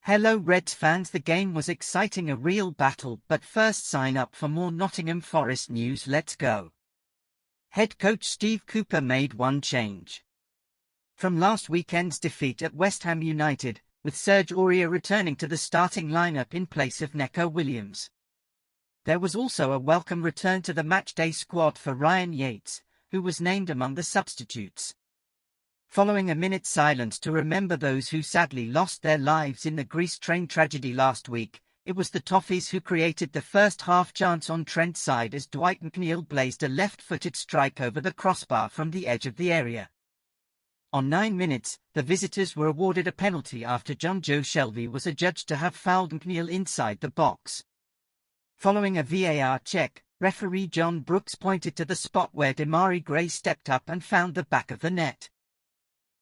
Hello Reds fans, the game was exciting, a real battle, but first sign up for more Nottingham Forest news. Let's go. Head coach Steve Cooper made one change from last weekend's defeat at West Ham United, with Serge Aurier returning to the starting lineup in place of Neco Williams. There was also a welcome return to the matchday squad for Ryan Yates, who was named among the substitutes. Following a minute's silence to remember those who sadly lost their lives in the Greece train tragedy last week, it was the Toffees who created the first half chance on Trentside as Dwight McNeil blazed a left-footed strike over the crossbar from the edge of the area. On 9 minutes, the visitors were awarded a penalty after Jonjo Shelvey was adjudged to have fouled McNeil inside the box. Following a VAR check, referee John Brooks pointed to the spot where Demarai Gray stepped up and found the back of the net.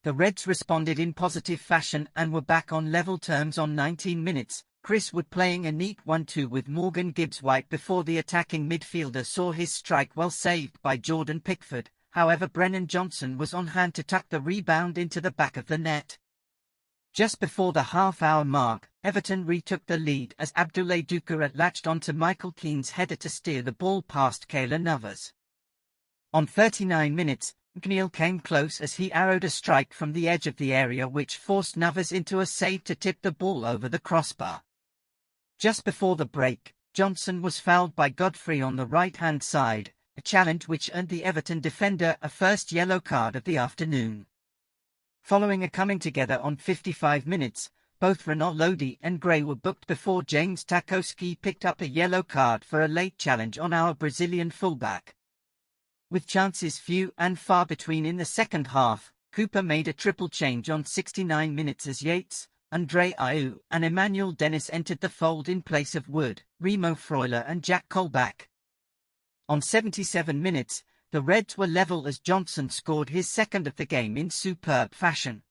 The Reds responded in positive fashion and were back on level terms on 19 minutes, Chris Wood playing a neat 1-2 with Morgan Gibbs-White before the attacking midfielder saw his strike well saved by Jordan Pickford. However, Brennan Johnson was on hand to tuck the rebound into the back of the net. Just before the half-hour mark, Everton retook the lead as Abdoulaye Doucouré latched onto Michael Keane's header to steer the ball past Keylor Navas. On 39 minutes, McNeil came close as he arrowed a strike from the edge of the area which forced Navas into a save to tip the ball over the crossbar. Just before the break, Johnson was fouled by Godfrey on the right-hand side, a challenge which earned the Everton defender a first yellow card of the afternoon. Following a coming together on 55 minutes, both Renaud Lodi and Gray were booked before James Tarkowski picked up a yellow card for a late challenge on our Brazilian fullback. With chances few and far between in the second half, Cooper made a triple change on 69 minutes as Yates, Andre Ayew and Emmanuel Dennis entered the fold in place of Wood, Remo Freuler and Jack Colback. On 77 minutes, the Reds were level as Johnson scored his second of the game in superb fashion.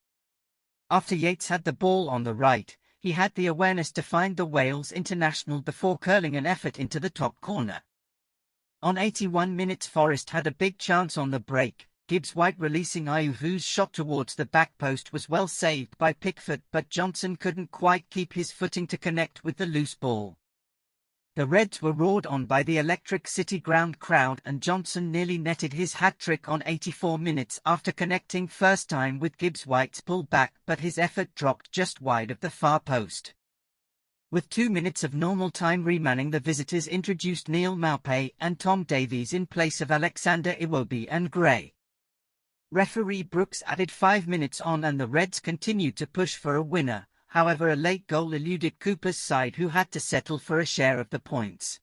After Yates had the ball on the right, he had the awareness to find the Wales international before curling an effort into the top corner. On 81 minutes, Forest had a big chance on the break, Gibbs-White releasing Ayew, whose shot towards the back post was well saved by Pickford, but Johnson couldn't quite keep his footing to connect with the loose ball. The Reds were roared on by the Electric City Ground crowd and Johnson nearly netted his hat-trick on 84 minutes after connecting first time with Gibbs-White's pull-back, but his effort dropped just wide of the far post. With 2 minutes of normal time remaining, the visitors introduced Neil Maupay and Tom Davies in place of Alexander Iwobi and Gray. Referee Brooks added 5 minutes on and the Reds continued to push for a winner, however a late goal eluded Cooper's side, who had to settle for a share of the points.